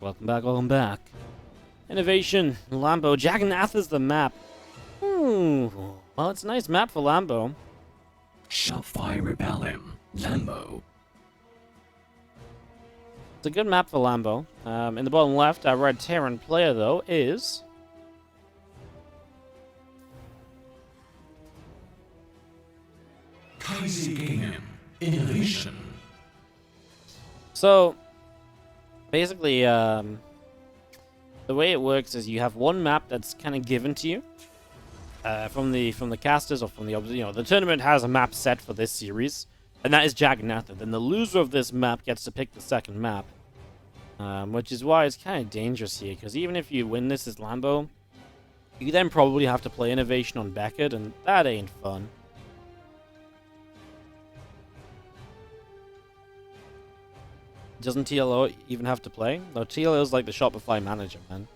Welcome back. INnoVation, Lambo, Jagannath is the map. Well, it's a nice map for Lambo. Shopify Rebellion, Lambo. It's a good map for Lambo. In the bottom left, our red Terran player, though, is... TvZ Gaming, INNOVation. So, basically, the way it works is you have one map that's kind of given to you from the casters, or from the tournament has a map set for this series, and that is Jagannath. Then the loser of this map gets to pick the second map, which is why it's kind of dangerous here, because even if you win this as Lambo, you then probably have to play INnoVation on Beckett, and that ain't fun. Doesn't TLO even have to play? No, TLO is like the Shopify manager, man.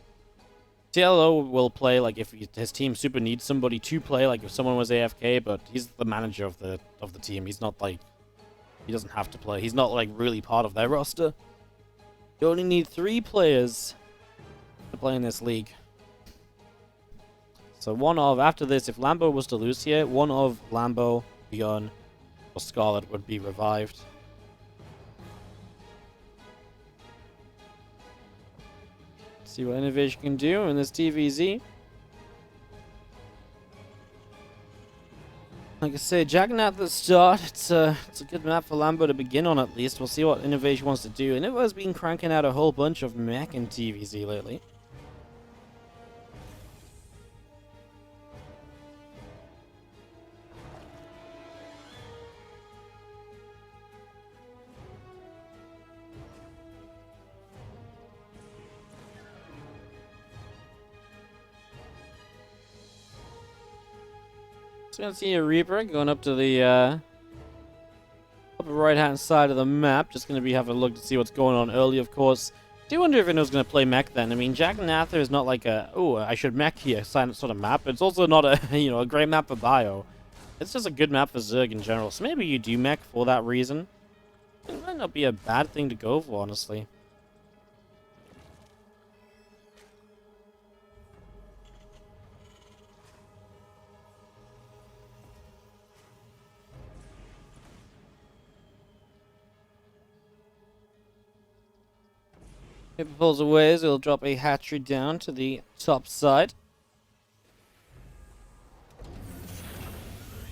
TLO will play like if his team super needs somebody to play, like if someone was AFK, but he's the manager of the team. He's not like, he doesn't have to play. He's not like really part of their roster. You only need 3 players to play in this league. So after this, if Lambo was to lose here, one of Lambo, Bjorn, or Scarlett would be revived. See what INnoVation can do in this TvZ. Like I say, Jagannath at the start. It's a good map for Lambo to begin on, at least. We'll see what INnoVation wants to do. And INnoVation's been cranking out a whole bunch of mech in TvZ lately. So we're going to see a Reaper going up to the upper right-hand side of the map. Just going to be having a look to see what's going on early, of course. I do wonder if INno's going to play mech then. I mean, Jagannath is not like a, oh, I should mech here sort of map. It's also not a, a great map for Bio. It's just a good map for Zerg in general. So maybe you do mech for that reason. It might not be a bad thing to go for, honestly. If it pulls away, it'll drop a hatchery down to the top side.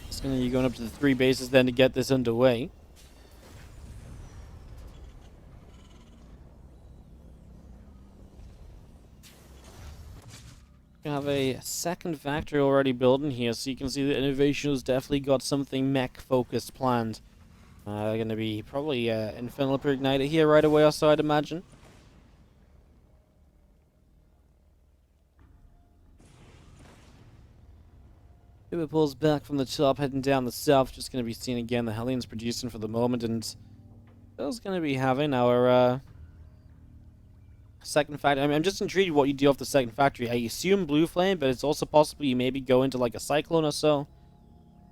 It's going to be going up to the 3 bases then to get this underway. We have a second factory already building here, so you can see that INnoVation has definitely got something mech-focused planned. Going to be probably Infernal Igniter here right away, also, I'd imagine. Liverpool's back from the top, heading down the south. Just going to be seeing again the Hellions producing for the moment, and those going to be having our second factory. I mean, I'm just intrigued what you do off the second factory. I assume Blue Flame, but it's also possible you maybe go into like a Cyclone or so.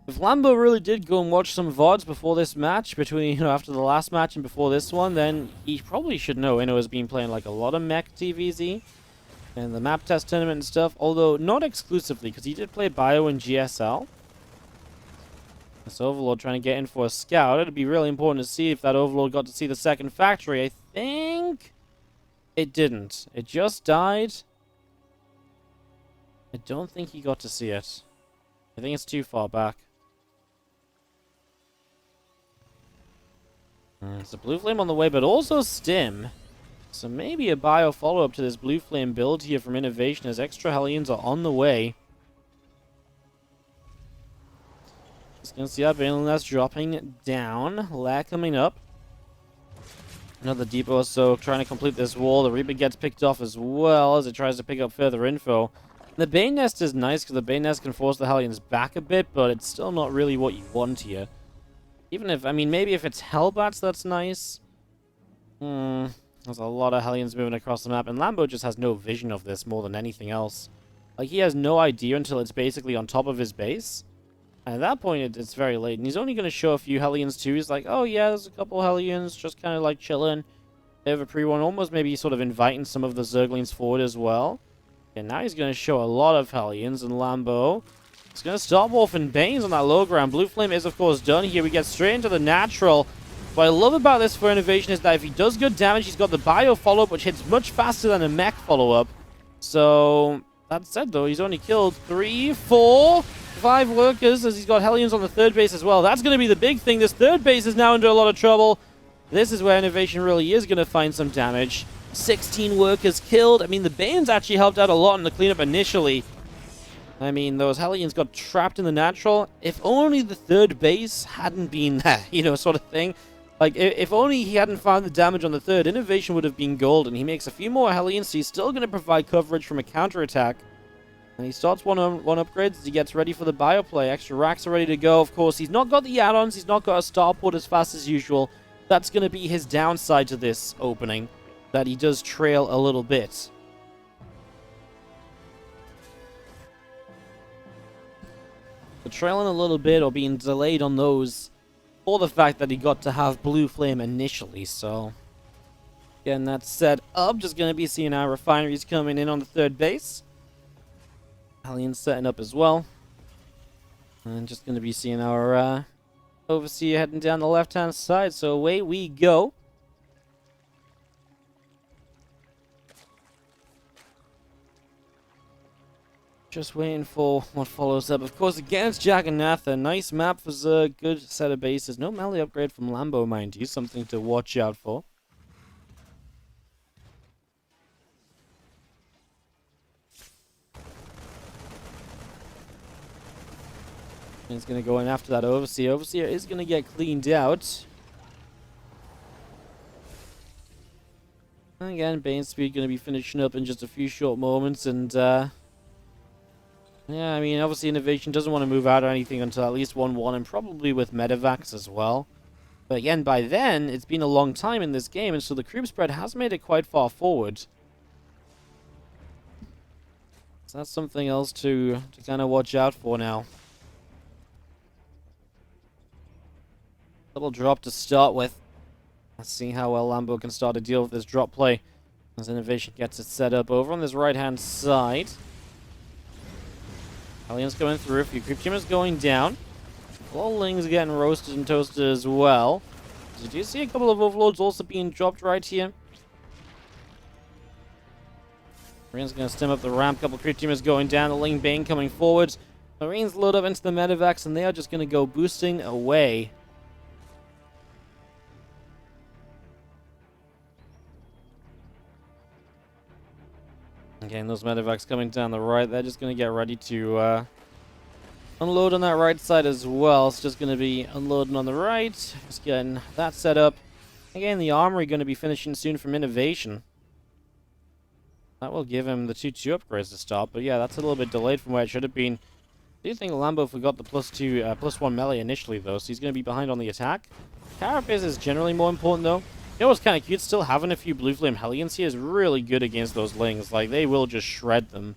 If Lambo really did go and watch some VODs before this match, between after the last match and before this one, then he probably should know Inno has been playing like a lot of mech TvZ. And the map test tournament and stuff, although not exclusively, because he did play Bio and GSL. This Overlord trying to get in for a scout. It'd be really important to see if that Overlord got to see the second factory. I think it didn't. It just died. I don't think he got to see it. I think it's too far back. It's a Blue Flame on the way, but also Stim. So maybe a Bio follow-up to this Blue Flame build here from INnoVation as extra Hellions are on the way. Just gonna see that Banelan's dropping down. Lair coming up. Another depot or so trying to complete this wall. The Reaper gets picked off as well as it tries to pick up further info. The Bane Nest is nice because the Bane Nest can force the Hellions back a bit, but it's still not really what you want here. Even if, I mean, maybe if it's Hellbats, that's nice. There's a lot of Hellions moving across the map, and Lambo just has no vision of this more than anything else. Like, he has no idea until it's basically on top of his base. And at that point, it's very late, and he's only going to show a few Hellions too. He's like, oh yeah, there's a couple Hellions just kind of like chilling. Over pre-1, almost maybe sort of inviting some of the Zerglings forward as well. And now he's going to show a lot of Hellions, and Lambo is going to stop Orphan Banes on that low ground. Blue Flame is, of course, done here. We get straight into the natural. What I love about this for INnoVation is that if he does good damage, he's got the bio follow-up, which hits much faster than a mech follow-up. So, that said, though, he's only killed 3, 4, 5 workers, as he's got Hellions on the third base as well. That's going to be the big thing. This third base is now under a lot of trouble. This is where INnoVation really is going to find some damage. 16 workers killed. I mean, the Banes actually helped out a lot in the cleanup initially. I mean, those Hellions got trapped in the natural. If only the third base hadn't been there, you know, sort of thing. Like, if only he hadn't found the damage on the third, INnoVation would have been golden. He makes a few more Hellions, so he's still going to provide coverage from a counterattack. And he starts one upgrades as he gets ready for the bioplay. Extra racks are ready to go. Of course, he's not got the add-ons. He's not got a starport as fast as usual. That's going to be his downside to this opening, that he does trail a little bit. The trailing a little bit or being delayed on those for the fact that he got to have Blue Flame initially, so getting that set up. Just going to be seeing our refineries coming in on the third base. Hellions setting up as well. And just going to be seeing our Overseer heading down the left-hand side, so away we go. Just waiting for what follows up. Of course, against Jagannatha. Nice map for Zerg. Good set of bases. No melee upgrade from Lambo, mind you. Something to watch out for. He's going to go in after that Overseer. Overseer is going to get cleaned out. And again, Bane Speed going to be finishing up in just a few short moments. And, yeah, I mean, obviously INnoVation doesn't want to move out or anything until at least 1-1, and probably with Medivacs as well. But again, by then, it's been a long time in this game, and so the creep spread has made it quite far forward. So that's something else to kind of watch out for now. Double drop to start with. Let's see how well Lambo can start to deal with this drop play as INnoVation gets it set up over on this right-hand side. Hellions going through, a few creep teamers going down. Lolings getting roasted and toasted as well. Did you see a couple of overloads also being dropped right here? Marine's going to stem up the ramp. Couple creep teamers going down. The Ling Bane coming forward. Marines load up into the Medivacs, and they are just going to go boosting away. Again, those Medivacs coming down the right. They're just going to get ready to unload on that right side as well. It's just going to be unloading on the right. Just getting that set up. Again, the armory going to be finishing soon from INnoVation. That will give him the 2-2 upgrades to start. But yeah, that's a little bit delayed from where it should have been. I do think Lambo forgot the +1 melee initially, though, so he's going to be behind on the attack. Carapace is generally more important, though. You know what's kind of cute? Still having a few Blue Flame Hellions here is really good against those Lings. Like, they will just shred them.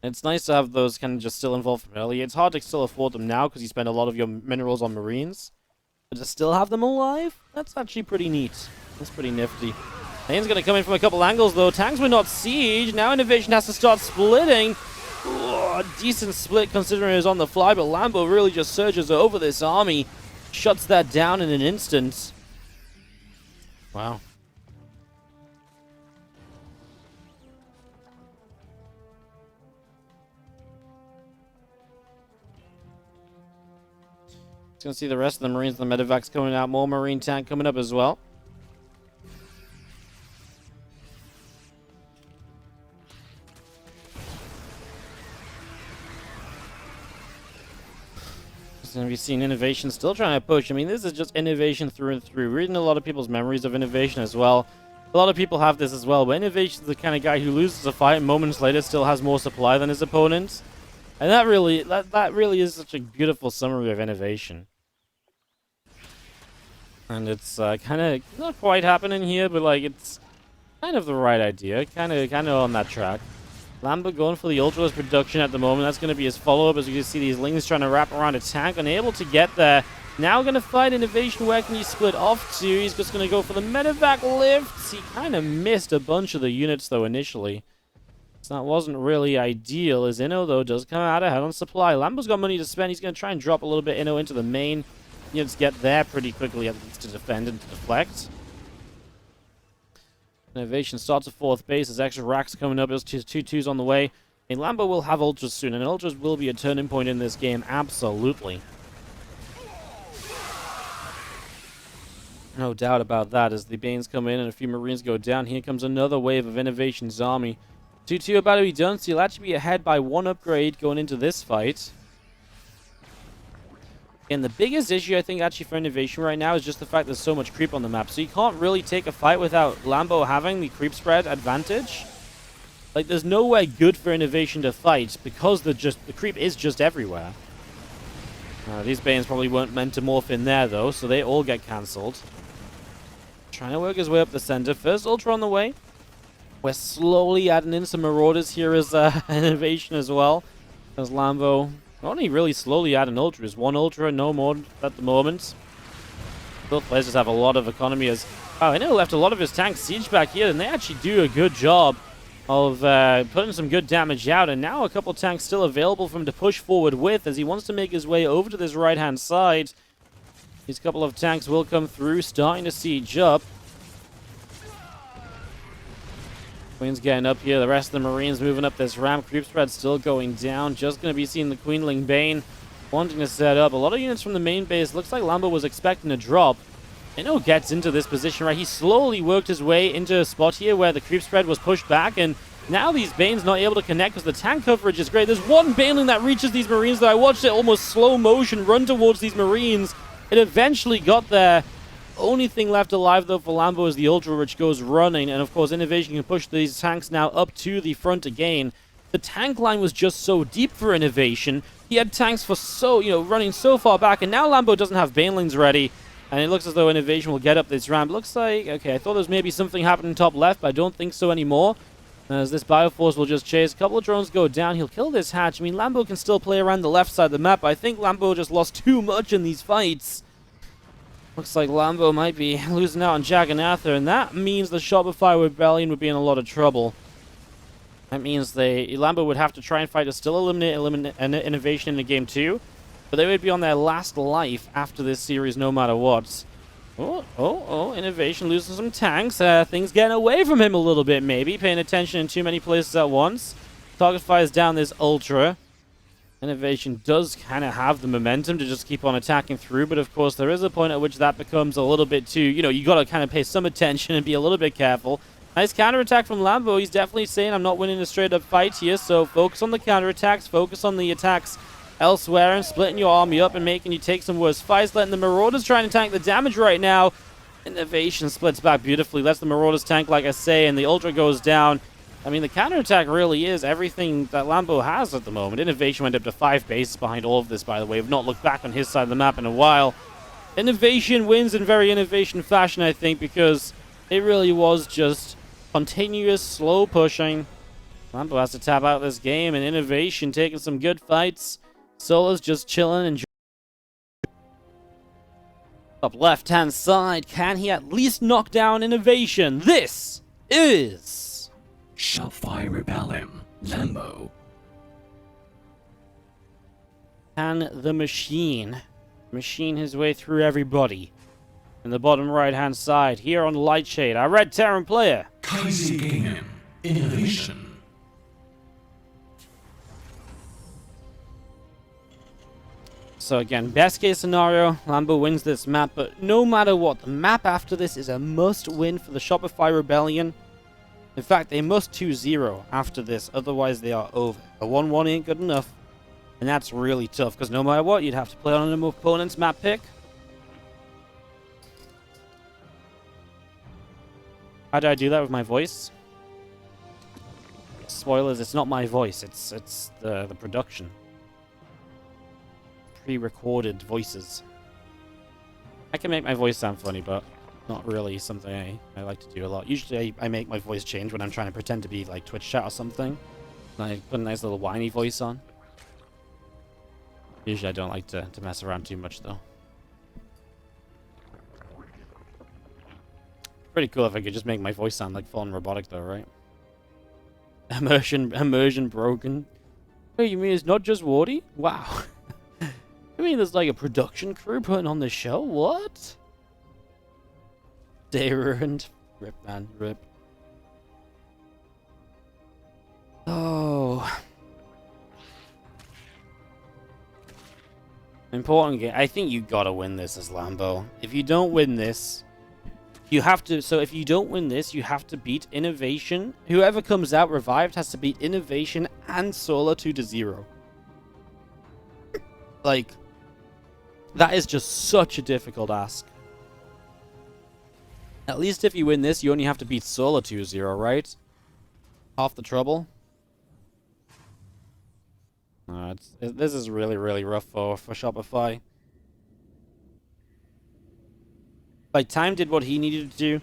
It's nice to have those kind of just still involved from early. It's hard to still afford them now because you spend a lot of your minerals on Marines. But to still have them alive? That's actually pretty neat. That's pretty nifty. Lane's going to come in from a couple angles, though. Tanks will not siege. Now INnoVation has to start splitting. Ooh, a decent split considering it was on the fly, but Lambo really just surges over this army. Shuts that down in an instant. Wow. Just gonna see the rest of the Marines and the Medivacs coming out. More Marine tank coming up as well. And we've seen INnoVation still trying to push. I mean, this is just INnoVation through and through. Reading a lot of people's memories of INnoVation as well. A lot of people have this as well, but INnoVation is the kind of guy who loses a fight and moments later still has more supply than his opponents. And that really is such a beautiful summary of INnoVation. And it's kind of not quite happening here, but like it's kind of the right idea. Kind of on that track. Lambo going for the Ultra's production at the moment. That's going to be his follow-up as you can see these Lings trying to wrap around a tank. Unable to get there. Now going to find INnoVation. Where can you split off to? He's just going to go for the medevac lifts. He kind of missed a bunch of the units, though, initially. So that wasn't really ideal, as Inno, though, does come out ahead on supply. Lambo's got money to spend. He's going to try and drop a little bit Inno into the main. Units get there pretty quickly, at least to defend and to deflect. INnoVation starts a 4th base. There's extra racks coming up. There's 2-2s on the way. And Lambo will have Ultras soon, and Ultras will be a turning point in this game, absolutely. No doubt about that. As the Banes come in and a few Marines go down, here comes another wave of INnoVation's army. 2-2 about to be done, so you'll actually be ahead by 1 upgrade going into this fight. And the biggest issue, I think, actually for INnoVation right now is just the fact there's so much creep on the map. So you can't really take a fight without Lambo having the creep spread advantage. Like, there's no way good for INnoVation to fight because the creep is just everywhere. These Banes probably weren't meant to morph in there, though, so they all get cancelled. Trying to work his way up the center. First Ultra on the way. We're slowly adding in some Marauders here as INnoVation as well. As Lambo only really slowly adding Ultras. 1 Ultra, no more at the moment. Both players just have a lot of economy as... Oh, Inno left a lot of his tanks siege back here, and they actually do a good job of putting some good damage out. And now a couple tanks still available for him to push forward with as he wants to make his way over to this right-hand side. These couple of tanks will come through, starting to siege up. Queen's getting up here. The rest of the Marines moving up this ramp. Creep spread still going down. Just going to be seeing the Queenling Bane wanting to set up. A lot of units from the main base. Looks like Lambo was expecting a drop. Inno gets into this position, right? He slowly worked his way into a spot here where the creep spread was pushed back, and now these Banes not able to connect because the tank coverage is great. There's one Baneling that reaches these Marines, though. I watched it almost slow motion run towards these Marines. It eventually got there. Only thing left alive, though, for Lambo is the Ultra, which goes running, and of course, INnoVation can push these tanks now up to the front again. The tank line was just so deep for INnoVation. He had tanks for running so far back, and now Lambo doesn't have Banelings ready. And it looks as though INnoVation will get up this ramp. Looks like, okay, I thought there was maybe something happening top left, but I don't think so anymore. As this Bioforce will just chase. A couple of drones go down. He'll kill this hatch. I mean, Lambo can still play around the left side of the map. I think Lambo just lost too much in these fights. Looks like Lambo might be losing out on Jack and Arthur, and that means the Shopify Rebellion would be in a lot of trouble. That means Lambo would have to try and fight to still eliminate INnoVation in the game 2. But they would be on their last life after this series no matter what. Oh, INnoVation losing some tanks. Things getting away from him a little bit, maybe. Paying attention in too many places at once. Target fires down this Ultra. INnoVation does kind of have the momentum to just keep on attacking through, but of course there is a point at which that becomes a little bit too, you got to kind of pay some attention and be a little bit careful. Nice counterattack from Lambo. He's definitely saying, I'm not winning a straight up fight here, so focus on the counterattacks, focus on the attacks elsewhere, and splitting your army up and making you take some worse fights, letting the Marauders try and tank the damage right now. INnoVation splits back beautifully, lets the Marauders tank, like I say, and the Ultra goes down. I mean, the counterattack really is everything that Lambo has at the moment. INnoVation went up to 5 bases behind all of this, by the way. We've not looked back on his side of the map in a while. INnoVation wins in very INnoVation fashion, I think, because it really was just continuous, slow pushing. Lambo has to tap out this game, and INnoVation taking some good fights. Sola's just chilling and up left-hand side. Can he at least knock down INnoVation? This is Shopify Rebellion, Lambo. Can the machine his way through everybody? In the bottom right-hand side, here on Lightshade, our Red Terran player. TvZ Gaming, INNOVation. So again, best case scenario, Lambo wins this map, but no matter what, the map after this is a must-win for the Shopify Rebellion. In fact, they must 2-0 after this, otherwise they are over. A 1-1 ain't good enough, and that's really tough, because no matter what, you'd have to play on an opponent's map pick. How do I do that with my voice? Spoilers, it's not my voice, it's the production. Pre-recorded voices. I can make my voice sound funny, but not really something I like to do a lot. Usually I make my voice change when I'm trying to pretend to be like Twitch chat or something. And I put a nice little whiny voice on. Usually I don't like to mess around too much though. Pretty cool if I could just make my voice sound like full-on robotic, though, right? Immersion broken. Hey, you mean it's not just Wardy? Wow. I mean, there's like a production crew putting on the show? What? Day ruined. Rip, man. Rip. Oh. Important game. I think you gotta win this as Lambo. If you don't win this, you have to... So if you don't win this, you have to beat INnoVation. Whoever comes out revived has to beat INnoVation and Solar 2-0. Like, that is just such a difficult ask. At least if you win this, you only have to beat Solar 2-0, right? Half the trouble. This is really, really rough for Shopify. Like, Time did what he needed to do.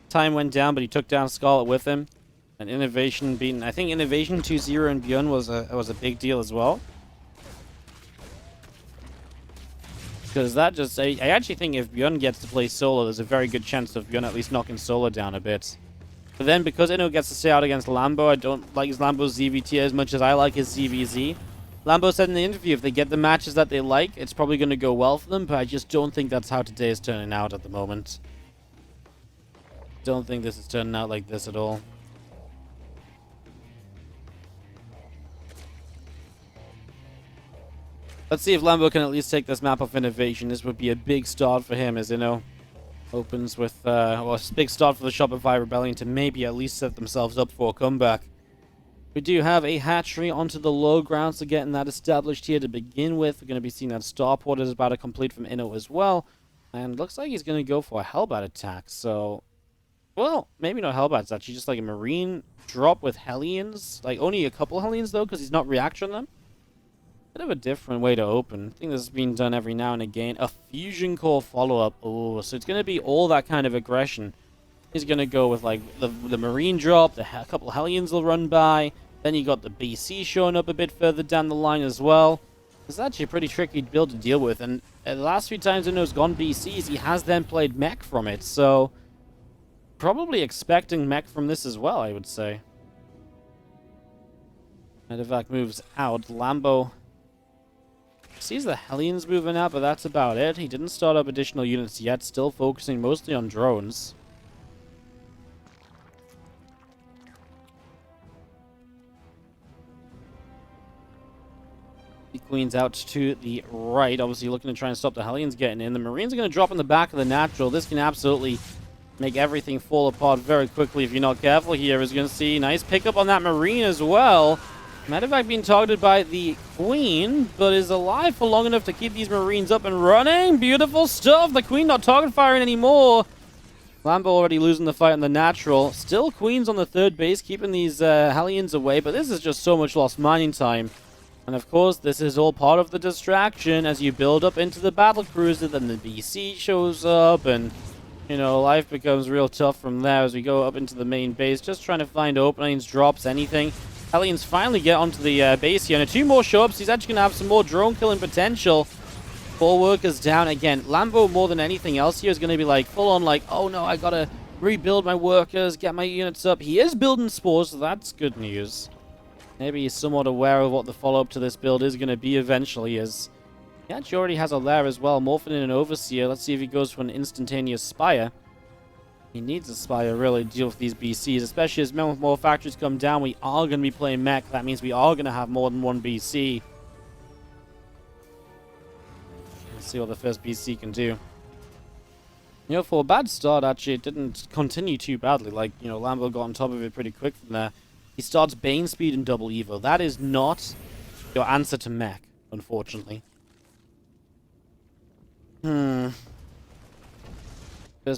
Time went down, but he took down Scarlett with him. And INnoVation beaten. I think INnoVation 2-0 and beyond was a big deal as well. Because that just... I actually think if Bjorn gets to play solo, there's a very good chance of Bjorn at least knocking solo down a bit. But then, because Inno gets to stay out against Lambo, I don't like Lambo's ZVT as much as I like his ZVZ. Lambo said in the interview, if they get the matches that they like, it's probably going to go well for them, but I just don't think that's how today is turning out at the moment. Don't think this is turning out like this at all. Let's see if Lambo can at least take this map off INnoVation. This would be a big start for him, as Inno opens with, well, a big start for the Shopify Rebellion to maybe at least set themselves up for a comeback. We do have a hatchery onto the low ground, so getting that established here to begin with. We're going to be seeing that starport is about to complete from Inno as well. And looks like he's going to go for a Hellbat attack, so... Well, maybe not Hellbat, it's actually just like a Marine drop with Hellions. Like, only a couple Hellions, though, because he's not reacting them. Bit of a different way to open. I think this has been done every now and again. A Fusion Core follow-up. Oh, so it's going to be all that kind of aggression. He's going to go with, like, the Marine drop. A couple Hellions will run by. Then you got the BC showing up a bit further down the line as well. It's actually a pretty tricky build to deal with. And the last few times Inno's gone BCs, he has then played mech from it. So, probably expecting mech from this as well, I would say. Medevac moves out. Lambo sees the Hellions moving out, but that's about it. He didn't start up additional units yet, still focusing mostly on drones. The Queen's out to the right, obviously looking to try and stop the Hellions getting in. The Marines are going to drop in the back of the natural. This can absolutely make everything fall apart very quickly if you're not careful here. As you can see, nice pickup on that Marine as well. Medevac being targeted by the Queen, but is alive for long enough to keep these Marines up and running. Beautiful stuff. The Queen not target firing anymore. Lambo already losing the fight on the natural. Still Queen's on the third base, keeping these Hellions away, but this is just so much lost mining time. And of course, this is all part of the distraction as you build up into the battle cruiser, then the BC shows up, and, you know, life becomes real tough from there as we go up into the main base, just trying to find openings, drops, anything. Hellions finally get onto the base here, and 2 more show-ups. He's actually going to have some more drone killing potential. 4 workers down again. Lambo, more than anything else here, is going to be like full-on like, oh no, I got to rebuild my workers, get my units up. He is building spores, so that's good news. Maybe he's somewhat aware of what the follow-up to this build is going to be eventually, as he actually already has a lair as well, morphing in an Overseer. Let's see if he goes for an instantaneous Spire. He needs a Spire really to deal with these BCs, especially as more factories come down. We are going to be playing mech. That means we are going to have more than one BC. Let's see what the first BC can do. You know, for a bad start, actually, it didn't continue too badly. Like, you know, Lambo got on top of it pretty quick from there. He starts Bane Speed and Double Evo. That is not your answer to mech, unfortunately. First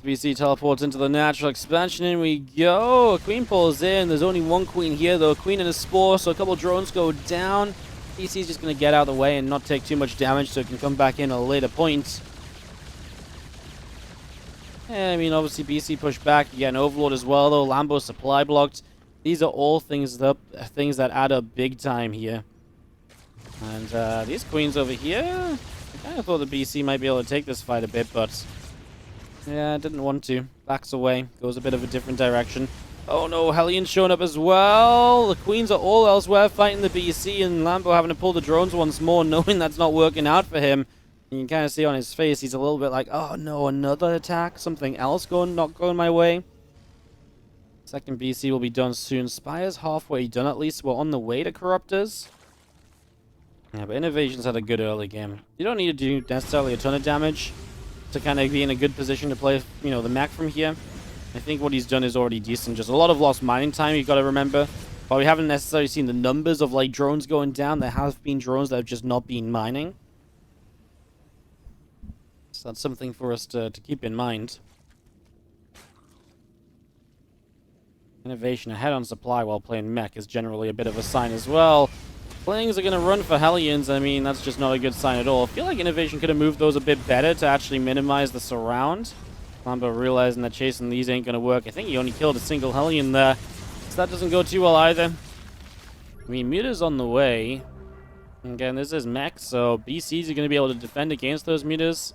BC teleports into the natural expansion. In we go. A Queen pulls in. There's only one Queen here, though. A Queen and a Spore, so a couple drones go down. BC's just going to get out of the way and not take too much damage so it can come back in at a later point. Yeah, I mean, obviously BC pushed back. You get an Overlord as well, though. Lambo supply blocked. These are all things that add up big time here. And these Queens over here, I kind of thought the BC might be able to take this fight a bit, but yeah, I didn't want to. backs away, goes a bit of a different direction. Oh no, Hellions showing up as well. The Queens are all elsewhere fighting the BC, and Lambo having to pull the drones once more, knowing that's not working out for him. And you can kind of see on his face, he's a little bit like, oh no, another attack? Something else not going my way? Second BC will be done soon. Spire's halfway done at least. We're on the way to Corruptors. Yeah, but INnoVation's had a good early game. You don't need to do necessarily a ton of damage to kind of be in a good position to play, you know, the mech from here. I think what he's done is already decent. Just a lot of lost mining time, you've got to remember. While we haven't necessarily seen the numbers of, like, drones going down, there have been drones that have just not been mining. So that's something for us to keep in mind. INnoVation ahead on supply while playing mech is generally a bit of a sign as well. Flings are going to run for Hellions. I mean, that's just not a good sign at all. I feel like INnoVation could have moved those a bit better to actually minimize the surround. Lambo realizing that chasing these ain't going to work. I think he only killed a single Hellion there. So that doesn't go too well either. I mean, Muta's on the way. Again, this is mech, so BCs are going to be able to defend against those Mutas.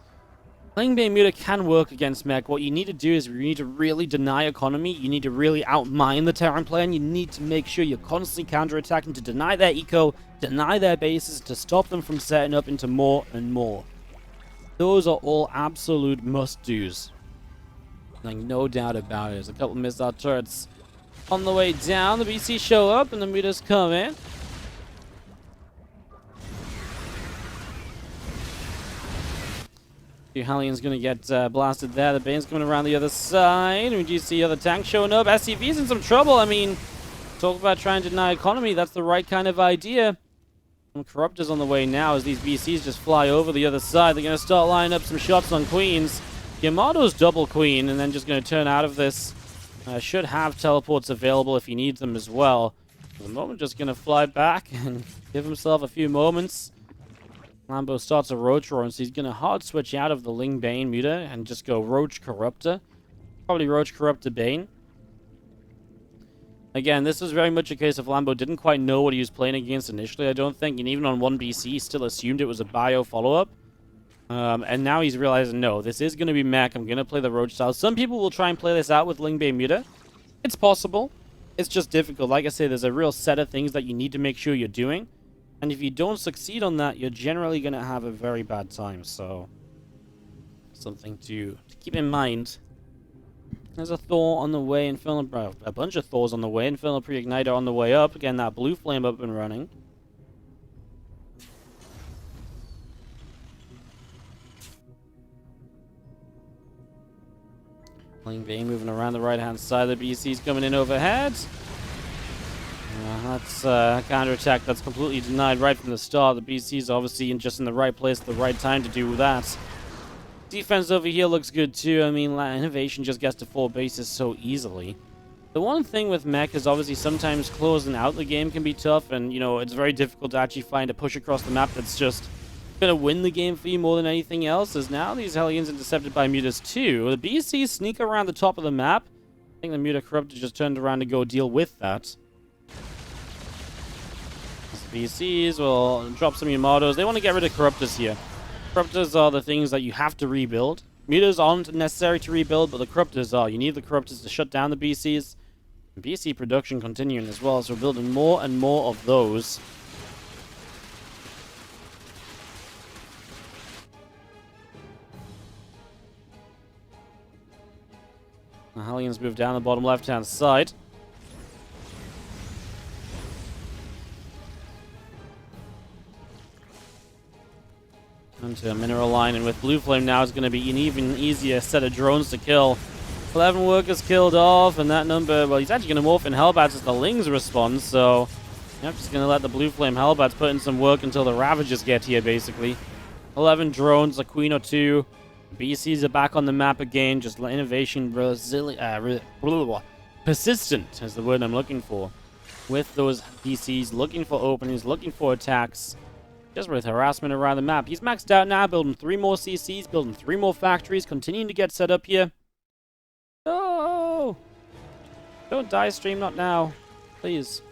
Playing Bay Muta can work against mech. What you need to do is you need to really deny economy. You need to really outmine the Terran player, and you need to make sure you're constantly counterattacking to deny their eco, deny their bases, to stop them from setting up into more and more. Those are all absolute must-dos. Like, no doubt about it. There's a couple missile turrets on the way down. The BC show up, and the Mutas come in. Hellions gonna get blasted there. The Bane's coming around the other side. We do see other tanks showing up. SCV's in some trouble. I mean, talk about trying to deny economy. That's the right kind of idea. And Corruptors on the way now as these BCs just fly over the other side. They're gonna start lining up some shots on Queens. Yamato's double Queen and then just gonna turn out of this. Should have teleports available if he needs them as well. For the moment, just gonna fly back and give himself a few moments. Lambo starts a Roach Roar, so he's going to hard switch out of the Ling Bane Muta and just go Roach Corruptor. Probably Roach Corruptor Bane. Again, this was very much a case of Lambo didn't quite know what he was playing against initially, I don't think. And even on 1BC, he still assumed it was a bio follow-up. And now he's realizing, no, this is going to be mech. I'm going to play the Roach style. Some people will try and play this out with Ling Bane Muta. It's possible. It's just difficult. Like I say, there's a real set of things that you need to make sure you're doing. And if you don't succeed on that, you're generally going to have a very bad time, so something to keep in mind. There's a Thor on the way, Infernal, a bunch of Thors on the way, Infernal Pre-Igniter on the way up. Again, that blue flame up and running. Ling Bane moving around the right-hand side. The BC's coming in overhead. That's a counterattack that's completely denied right from the start. The BC's obviously just in the right place at the right time to do that. Defense over here looks good too. I mean, INnoVation just gets to 4 bases so easily. The one thing with mech is obviously sometimes closing out the game can be tough, and, you know, it's very difficult to actually find a push across the map that's just going to win the game for you more than anything else, as now these Hellions intercepted by Mutas too. The BC's sneak around the top of the map. I think the Muta Corruptor just turned around to go deal with that. BCs will drop some Yamatos. They want to get rid of Corruptors here. Corruptors are the things that you have to rebuild. Mutas aren't necessary to rebuild, but the Corruptors are. You need the Corruptors to shut down the BCs. And BC production continuing as well, so we're building more and more of those. The Hellions move down the bottom left-hand side. Onto a mineral line, and with Blue Flame now is going to be an even easier set of drones to kill. 11 workers killed off, and that number, well, he's actually going to morph in Hellbats as the Lings respond, so I'm just going to let the Blue Flame Hellbats put in some work until the Ravagers get here, basically. 11 drones, a Queen or 2. BCs are back on the map again, just INnoVation persistent is the word I'm looking for. With those BCs, looking for openings, looking for attacks. Just with harassment around the map. He's maxed out now, building 3 more CCs, building 3 more factories, continuing to get set up here. No! Don't die, stream, not now. Please.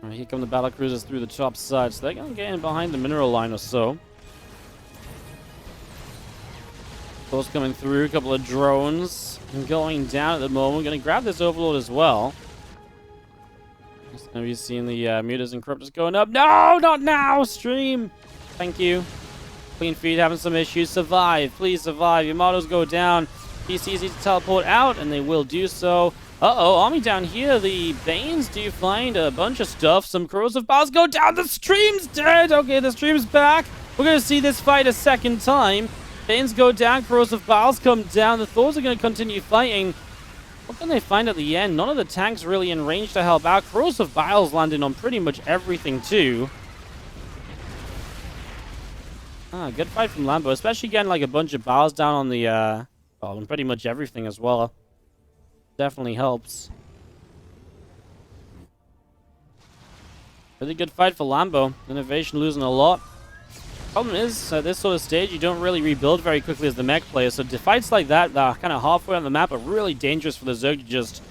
Alright, here come the battle cruisers through the top side, so they're going to get in behind the mineral line or so. Those coming through, a couple of drones. And going down at the moment. We're going to grab this Overlord as well. Just going to be seeing the mutas and corruptors going up. No, not now! Stream! Thank you. Clean feed having some issues. Survive. Please survive. Your models go down. PCs need to teleport out, and they will do so. Uh-oh, army down here. The Banes do find a bunch of stuff. Some corrosive bars go down. The stream's dead. Okay, the stream's back. We're going to see this fight a second time. Banes go down. Corrosive bars come down. The Thors are going to continue fighting. What can they find at the end? None of the tanks really in range to help out. Corrosive Biles landing on pretty much everything, too. Good fight from Lambo, especially getting like a bunch of bars down on the, on pretty much everything as well. Definitely helps. Really good fight for Lambo. INnoVation losing a lot. Problem is, at this sort of stage, you don't really rebuild very quickly as the mech player, so fights like that are kind of halfway on the map are really dangerous for the Zerg to just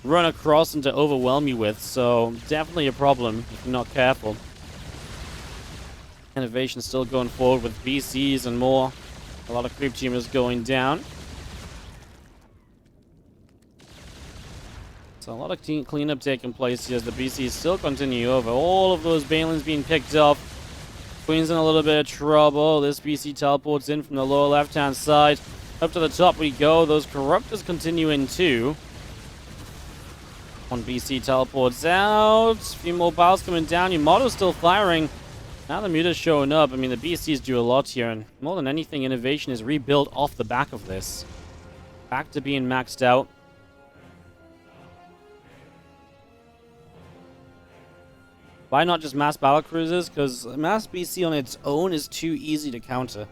run across and to overwhelm you with, so definitely a problem if you're not careful. INnoVation still going forward with BCs and more. A lot of creep teamers going down. So a lot of cleanup taking place here as the BCs still continue over. All of those Balins being picked up. Queen's in a little bit of trouble. This BC teleports in from the lower left-hand side. Up to the top we go. Those Corruptors continue in too. One BC teleports out. A few more Biles coming down. Yamato's still firing. Now the Muta's showing up. I mean, the BCs do a lot here. And more than anything, INnoVation is rebuilt off the back of this. Back to being maxed out. Why not just mass battle cruisers? Because mass BC on its own is too easy to counter.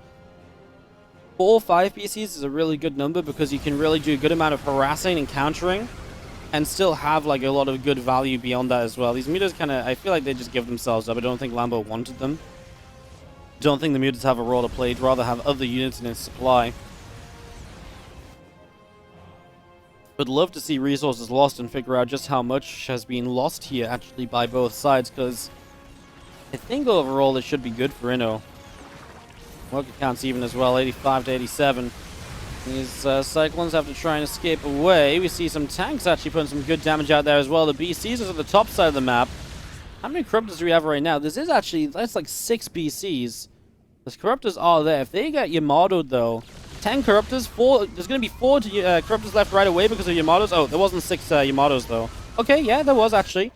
4 or 5 BCs is a really good number because you can really do a good amount of harassing and countering and still have like a lot of good value beyond that as well. These mutas kind of, I feel like they just give themselves up. I don't think Lambo wanted them. Don't think the mutas have a role to play. He'd rather have other units in his supply. Would love to see resources lost and figure out just how much has been lost here actually by both sides, because I think overall this should be good for Inno. Worker counts even as well, 85 to 87. These Cyclones have to try and escape away. We see some tanks actually putting some good damage out there as well. The BCs are at the top side of the map. How many Corruptors do we have right now? This is actually, that's like 6 BCs. The Corruptors are there. If they get Yamato'd though, 10 Corruptors, 4, there's going to be 4 Corruptors left right away because of Yamato's. Oh, there wasn't 6 Yamato's though. Okay, yeah, there was actually.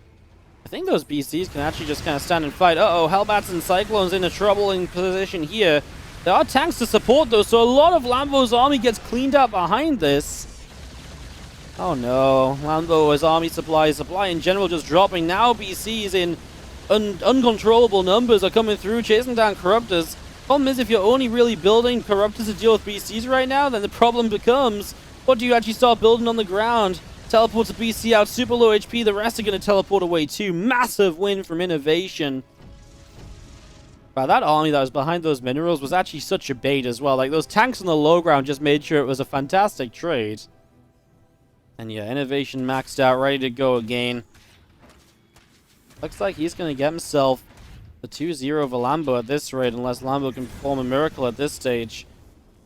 I think those BCs can actually just kind of stand and fight. Uh-oh, Hellbats and Cyclones in a troubling position here. There are tanks to support though, so a lot of Lambo's army gets cleaned up behind this. Oh no, Lambo's army supply in general just dropping. Now BCs in uncontrollable numbers are coming through, chasing down Corruptors. Problem is, if you're only really building Corruptors to deal with BCs right now, then the problem becomes, what do you actually start building on the ground? Teleport to BC out, super low HP, the rest are going to teleport away too. Massive win from INnoVation. Wow, that army that was behind those minerals was actually such a bait as well. Like, those tanks on the low ground just made sure it was a fantastic trade. And yeah, INnoVation maxed out, ready to go again. Looks like he's going to get himself a 2-0 over Lambo at this rate, unless Lambo can perform a miracle at this stage.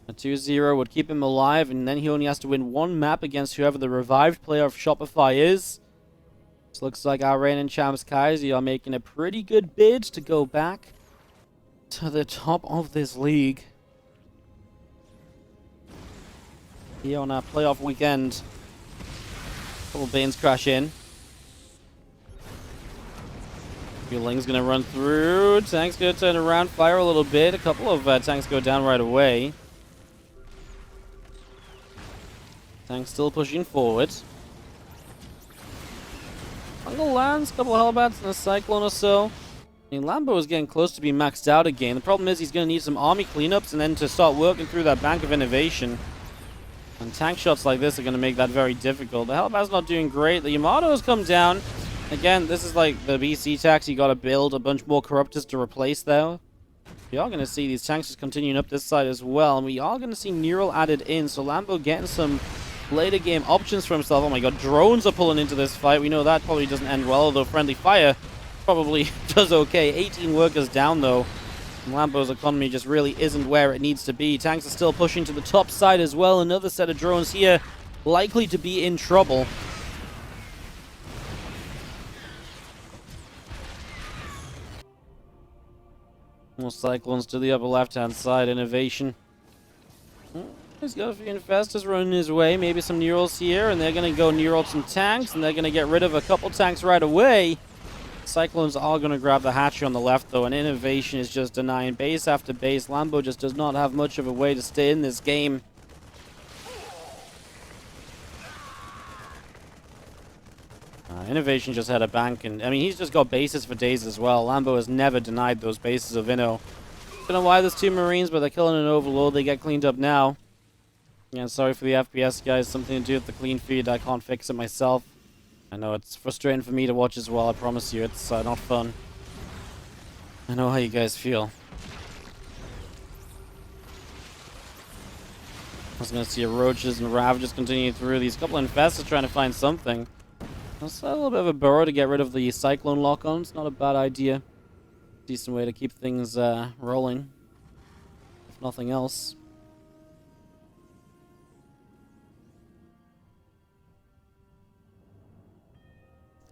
A 2-0 would keep him alive, and then he only has to win 1 map against whoever the revived player of Shopify is. This looks like our reigning champs Kaiser are making a pretty good bid to go back to the top of this league. Here on our playoff weekend. Couple Banes crash in. Ling's gonna run through. Tank's gonna turn around, fire a little bit. A couple of tanks go down right away. Tank's still pushing forward. Jungle lands, couple of Hellbats and a Cyclone or so. I mean, Lambo is getting close to being maxed out again. The problem is he's gonna need some army cleanups and then to start working through that bank of INnoVation. And tank shots like this are gonna make that very difficult. The Hellbat's not doing great. The Yamato's come down. Again, this is like the BC tax. You gotta build a bunch more Corruptors to replace though. We are gonna see these tanks just continuing up this side as well. And we are gonna see Neural added in. So Lambo getting some later game options for himself. Oh my god, drones are pulling into this fight. We know that probably doesn't end well, although friendly fire probably does okay. 18 workers down though. Lambo's economy just really isn't where it needs to be. Tanks are still pushing to the top side as well. Another set of drones here likely to be in trouble. More Cyclones to the upper left-hand side. INnoVation. He's got a few infestors running his way. Maybe some Neurals here, and they're going to go Neural some tanks, and they're going to get rid of a couple tanks right away. Cyclones are going to grab the hatchery on the left, though, and INnoVation is just denying base after base. Lambo just does not have much of a way to stay in this game. INnoVation just had a bank, and I mean, he's just got bases for days as well. Lambo has never denied those bases of Inno. Don't know why there's 2 Marines, but they're killing an Overlord. They get cleaned up now. Yeah, sorry for the FPS, guys. Something to do with the clean feed. I can't fix it myself. I know it's frustrating for me to watch as well. I promise you, it's not fun. I know how you guys feel. I was going to see Roaches and Ravages continue through. These couple of infestors trying to find something. That's a little bit of a burrow to get rid of the Cyclone lock-ons. Not a bad idea. Decent way to keep things rolling. If nothing else.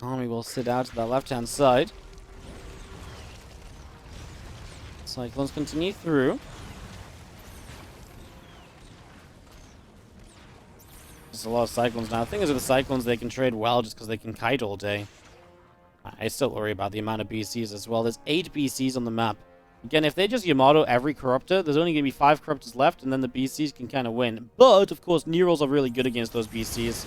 Army will sit out to that left-hand side. Cyclones continue through. There's a lot of Cyclones now. The thing is with the Cyclones, they can trade well just because they can kite all day. I still worry about the amount of BCs as well. There's 8 BCs on the map. Again, if they just Yamato every Corruptor, there's only going to be 5 Corruptors left, and then the BCs can kind of win. But, of course, Neurals are really good against those BCs.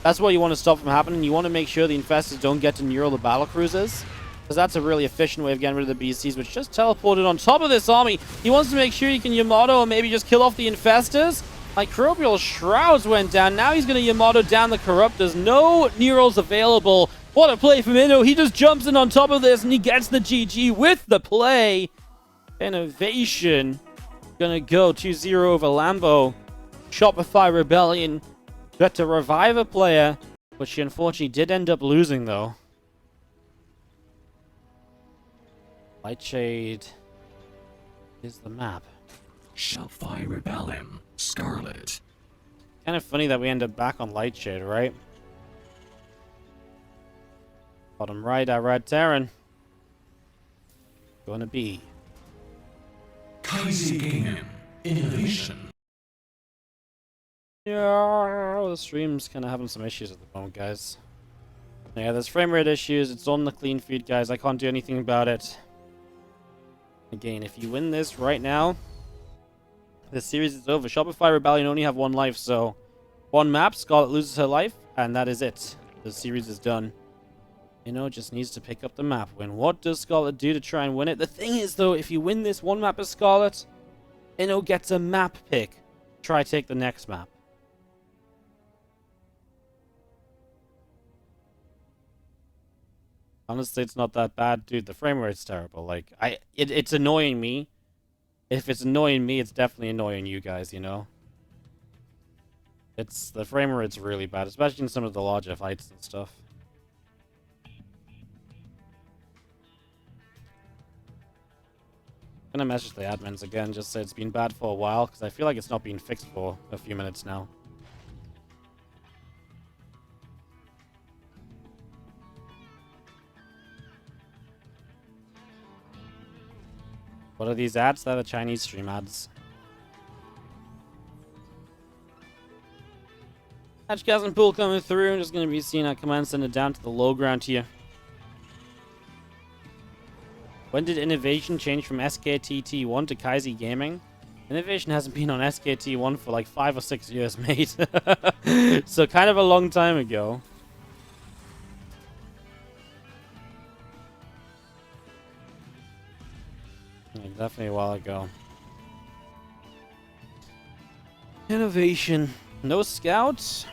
That's what you want to stop from happening. You want to make sure the Infestors don't get to Neural the battle cruisers, because that's a really efficient way of getting rid of the BCs, which just teleported on top of this army. He wants to make sure he can Yamato and maybe just kill off the Infestors. Microbial Shrouds went down. Now he's going to Yamato down the Corruptors. No Neurals available. What a play from Inno. He just jumps in on top of this, and he gets the GG with the play. INnoVation going to go 2-0 over Lambo. Shopify Rebellion got to revive a player, but she unfortunately did end up losing, though. Lightshade is the map. Shopify Rebellion, Scarlett. Kind of funny that we end up back on Lightshade, right? Bottom right, our red Terran. Gonna be TvZ Gaming, INNOVation. Yeah, the stream's kind of having some issues at the moment, guys. Yeah, there's frame rate issues. It's on the clean feed, guys. I can't do anything about it. Again, if you win this right now, the series is over. Shopify Rebellion only have 1 life, so 1 map, Scarlett loses her life, and that is it. The series is done. Inno just needs to pick up the map win. What does Scarlett do to try and win it? The thing is, though, if you win this 1 map as Scarlett, Inno gets a map pick. Try take the next map. Honestly, it's not that bad. Dude, the frame rate's terrible. Like, it's annoying me. If it's annoying me, it's definitely annoying you guys, you know? The frame rate's really bad, especially in some of the larger fights and stuff. I'm gonna message the admins again, just say it's been bad for a while, because I feel like it's not been fixed for a few minutes now. What are these ads? They're the Chinese stream ads. Hatchgasm pool coming through. I'm just going to be seeing our command center down to the low ground here. When did INnoVation change from SKTT1 to TvZ Gaming? INnoVation hasn't been on SKT1 for like 5 or 6 years, mate. So kind of a long time ago. Yeah, definitely a while ago. INnoVation. No scouts.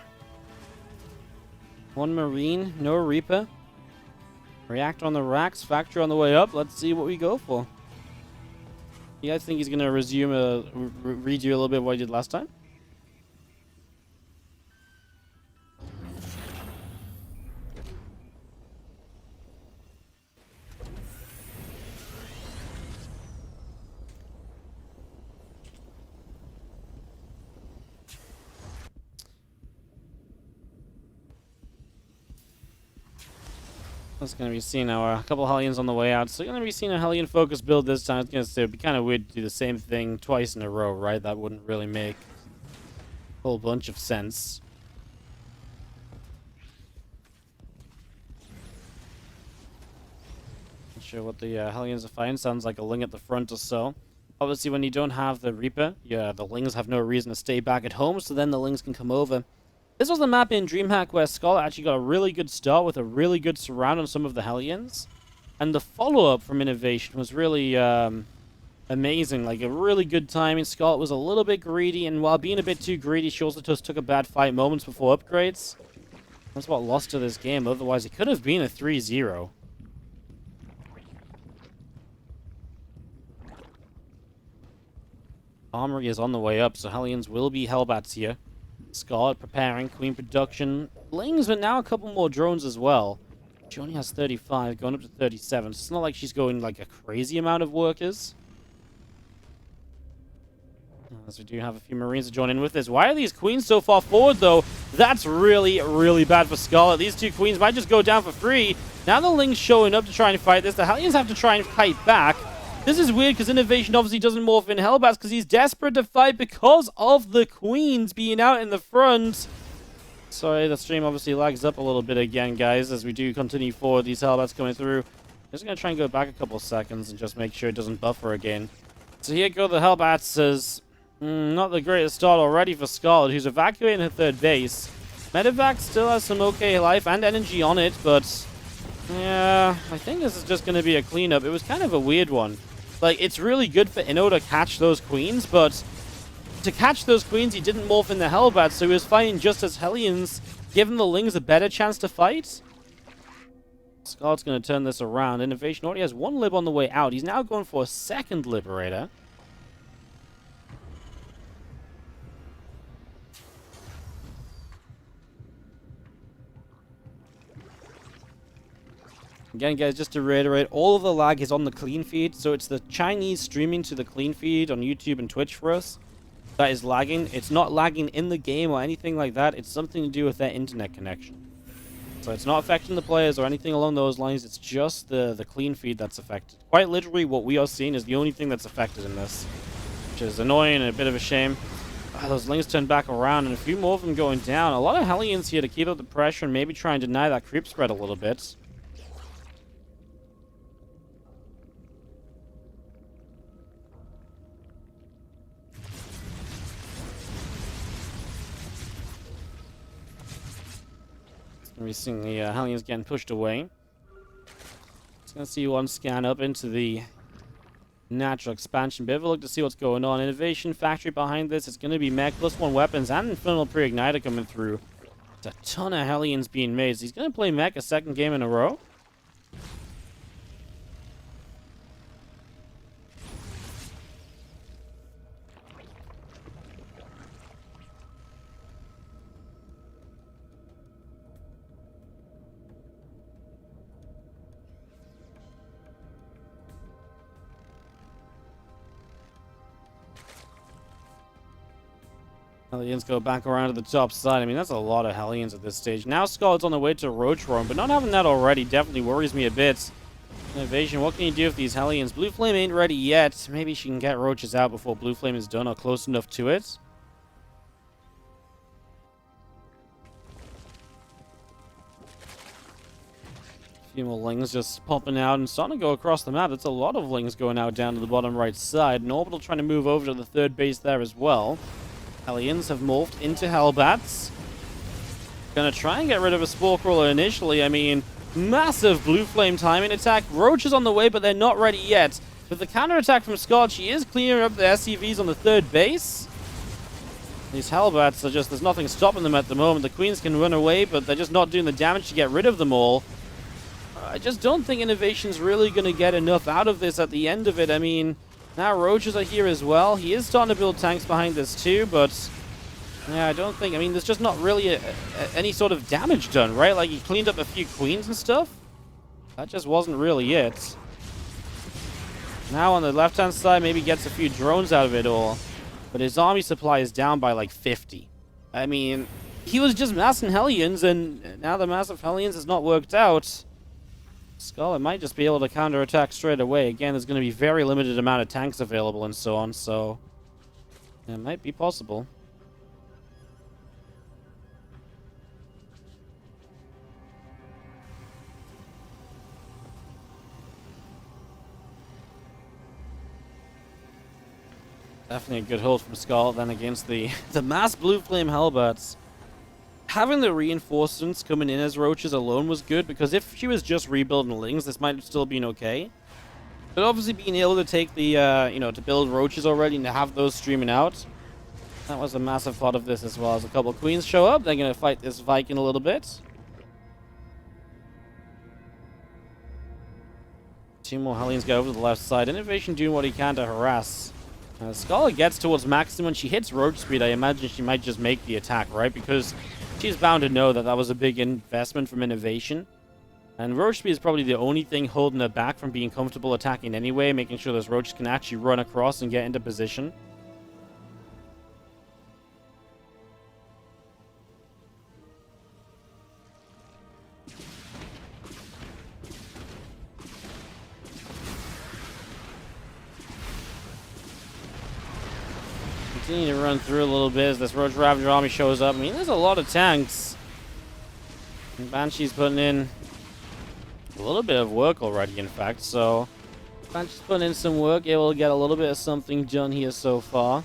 1 Marine. No Reaper. Reactor on the racks. Factory on the way up. Let's see what we go for. You guys think he's going to resume redo a little bit what he did last time? That's going to be seeing our a couple Hellions on the way out. So, going to be seeing a Hellion focus build this time. It's going to say it'd be kind of weird to do the same thing twice in a row, right? That wouldn't really make a whole bunch of sense. Not sure what the Hellions are fighting. Sounds like a Ling at the front or so. Obviously, when you don't have the Reaper, the Lings have no reason to stay back at home, so then the Lings can come over. This was the map in DreamHack where Scarlett actually got a really good start with a really good surround on some of the Hellions. And the follow-up from INnoVation was really amazing. Like, a really good timing. Scarlett was a little bit greedy, and while being a bit too greedy, she also just took a bad fight moments before upgrades. That's what lost to this game. Otherwise, it could have been a 3-0. Armory is on the way up, so Hellions will be Hellbats here. Scarlett preparing, Queen production. Lings, but now a couple more drones as well. She only has 35, going up to 37. So it's not like she's going like a crazy amount of workers. As we do have a few Marines to join in with this. Why are these Queens so far forward, though? That's really, really bad for Scarlett. These two Queens might just go down for free. Now the Lings showing up to try and fight this. The Hellions have to try and fight back. This is weird because INnoVation obviously doesn't morph in Hellbats because he's desperate to fight because of the Queens being out in the front. Sorry, the stream obviously lags up a little bit again, guys, as we do continue forward. These Hellbats coming through. I'm just going to try and go back a couple of seconds and just make sure it doesn't buffer again. So here go the Hellbats as not the greatest start already for Scarlett, who's evacuating her third base. Medevac still has some okay life and energy on it, but yeah, I think this is just going to be a cleanup. It was kind of a weird one. Like, it's really good for Inno to catch those Queens, but to catch those Queens, he didn't morph in the Hellbats, so he was fighting just as Hellions, giving the Lings a better chance to fight. Scarlett's going to turn this around. INnoVation already has one Lib on the way out. He's now going for a second Liberator. Again, guys, just to reiterate, all of the lag is on the clean feed, so it's the Chinese streaming to the clean feed on YouTube and Twitch for us that is lagging. It's not lagging in the game or anything like that. It's something to do with their internet connection. So it's not affecting the players or anything along those lines. It's just the clean feed that's affected. Quite literally, what we are seeing is the only thing that's affected in this, which is annoying and a bit of a shame. Those Lings turn back around, and a few more of them going down. A lot of Hellions here to keep up the pressure and maybe try and deny that creep spread a little bit. We're seeing the Hellions getting pushed away. Just gonna see one scan up into the natural expansion bit. Have a look to see what's going on. INnoVation factory behind this. It's gonna be mech plus one weapons and Infernal Pre-Igniter coming through. There's a ton of Hellions being made. So he's gonna play mech a second game in a row. Hellions go back around to the top side. I mean, that's a lot of Hellions at this stage. Now Scarlett's on the way to Roach Roam, but not having that already definitely worries me a bit. INnoVation, what can you do with these Hellions? Blue Flame ain't ready yet. Maybe she can get Roaches out before Blue Flame is done or close enough to it. A few more Lings just popping out and starting to go across the map. That's a lot of Lings going out down to the bottom right side. And Orbital trying to move over to the third base there as well. Hellions have morphed into Hellbats. Gonna try and get rid of a Spore Crawler initially. I mean, massive Blue Flame timing attack. Roach is on the way, but they're not ready yet. With the counterattack from Scott, she is clearing up the SCVs on the third base. These Hellbats are just, there's nothing stopping them at the moment. The Queens can run away, but they're just not doing the damage to get rid of them all. I just don't think INnoVation's really going to get enough out of this at the end of it. I mean, now Roaches are here as well. He is starting to build tanks behind this too, but yeah, I don't think, I mean, there's just not really any sort of damage done, right? Like, he cleaned up a few Queens and stuff. That just wasn't really it. Now on the left-hand side, maybe gets a few drones out of it all. But his army supply is down by like 50. I mean, he was just massing Hellions, and now the mass of Hellions has not worked out. Scarlett might just be able to counterattack straight away. Again, there's going to be very limited amount of tanks available and so on, so it might be possible. Definitely a good hold from Scarlett then against the mass blue flame halberds. Having the reinforcements coming in as roaches alone was good, because if she was just rebuilding lings, this might have still been okay. But obviously being able to take the, you know, to build roaches already and to have those streaming out, that was a massive part of this as well. As a couple of queens show up, they're going to fight this Viking a little bit. 2 more Hellions go over to the left side. INNOVation doing what he can to harass. Scarlett gets towards maximum. When she hits roach speed, I imagine she might just make the attack, right? Because she's bound to know that that was a big investment from INNOVation. And roach speed is probably the only thing holding her back from being comfortable attacking anyway, making sure those roaches can actually run across and get into position. Continue to run through a little bit as this Roach Ravager army shows up. I mean, there's a lot of tanks. And Banshee's putting in a little bit of work already, in fact. So, Banshee's putting in some work, able to get a little bit of something done here so far.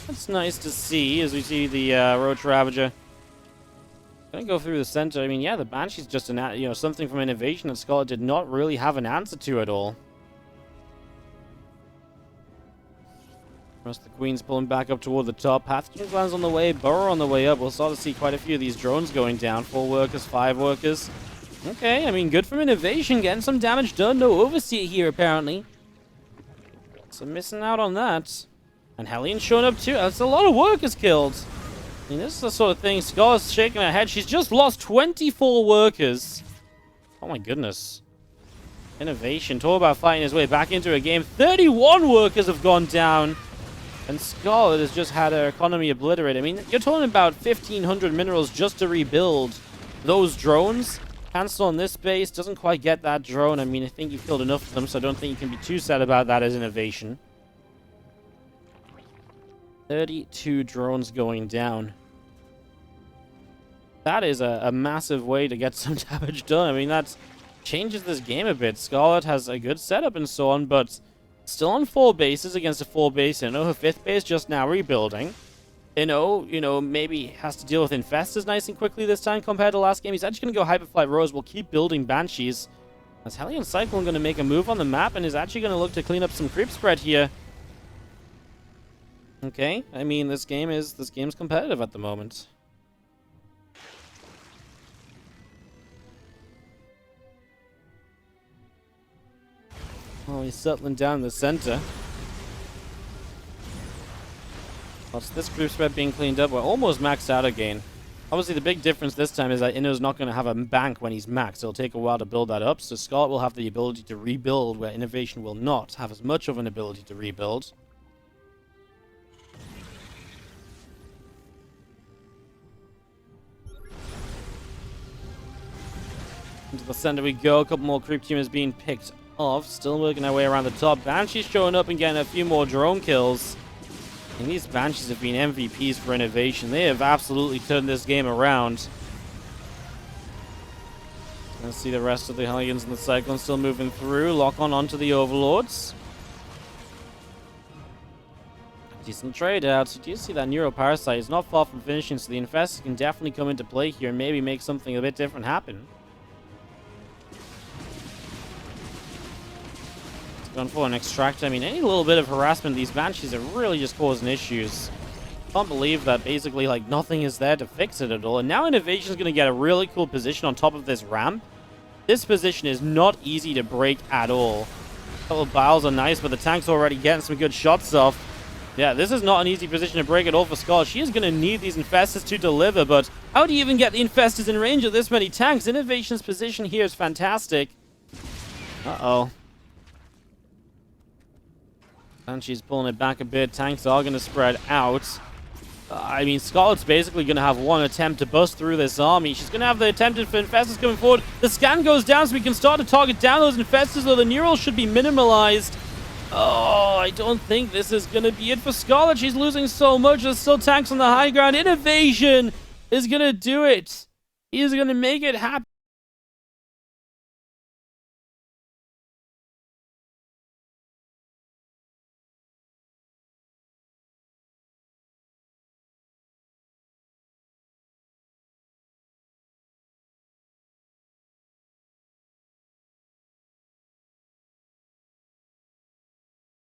That's nice to see as we see the Roach Ravager gonna go through the center. I mean, yeah, the Banshee's just something from INNOVation that Scarlett did not really have an answer to at all. The Queen's pulling back up toward the top. Pathogen lands on the way, Burrow on the way up. We'll start to see quite a few of these drones going down. 4 workers, 5 workers. Okay, I mean, good from INNOVation, getting some damage done. No Overseer here, apparently. So missing out on that. And Hellion showing up too. That's a lot of workers killed. I mean, this is the sort of thing. Scar's shaking her head. She's just lost 24 workers. Oh my goodness. INNOVation, talk about fighting his way back into a game. 31 workers have gone down. And Scarlett has just had her economy obliterated. I mean, you're talking about 1,500 minerals just to rebuild those drones. Cancel on this base, doesn't quite get that drone. I mean, I think you've killed enough of them, so I don't think you can be too sad about that as INNOVation. 32 drones going down. That is a massive way to get some damage done. I mean, that changes this game a bit. Scarlett has a good setup and so on, but still on 4 bases against a 4 base. Her 5th base just now rebuilding. Maybe has to deal with Infestors nice and quickly this time compared to last game. He's actually going to go Hyperflight Rose. We'll keep building Banshees. As Hellion Cyclone going to make a move on the map and is actually going to look to clean up some creep spread here. Okay, I mean, this game's competitive at the moment. Oh, he's settling down in the center. What's this group spread being cleaned up? We're almost maxed out again. Obviously, the big difference this time is that INNO'S not going to have a bank when he's maxed. It'll take a while to build that up, so Scarlett will have the ability to rebuild, where INNOVation will not have as much of an ability to rebuild. Into the center we go. A couple more creep teamers being picked off. Still working our way around the top. Banshee's showing up and getting a few more drone kills. And these Banshees have been MVPs for INNOVation. They have absolutely turned this game around. Let's see the rest of the Hellions and the Cyclones still moving through. Lock on onto the Overlords. Decent trade out. So do you see that Neuroparasite is not far from finishing, so the Infestors can definitely come into play here and maybe make something a bit different happen. Going for an extractor. I mean, any little bit of harassment, these Banshees are really just causing issues. Can't believe that basically, like, nothing is there to fix it at all. And now INNOVation's going to get a really cool position on top of this ramp. This position is not easy to break at all. A couple of biles are nice, but the tank's already getting some good shots off. Yeah, this is not an easy position to break at all for Scarlett. She is going to need these Infestors to deliver, but how do you even get the Infestors in range of this many tanks? INNOVation's position here is fantastic. Uh-oh. And she's pulling it back a bit. Tanks are going to spread out. I mean, Scarlett's basically going to have one attempt to bust through this army. She's going to have the attempted for Infestors coming forward. The scan goes down, so we can start to target down those Infestors, though the Neurals should be minimalized. Oh, I don't think this is going to be it for Scarlett. She's losing so much. There's still tanks on the high ground. INnoVation is going to do it. He is going to make it happen.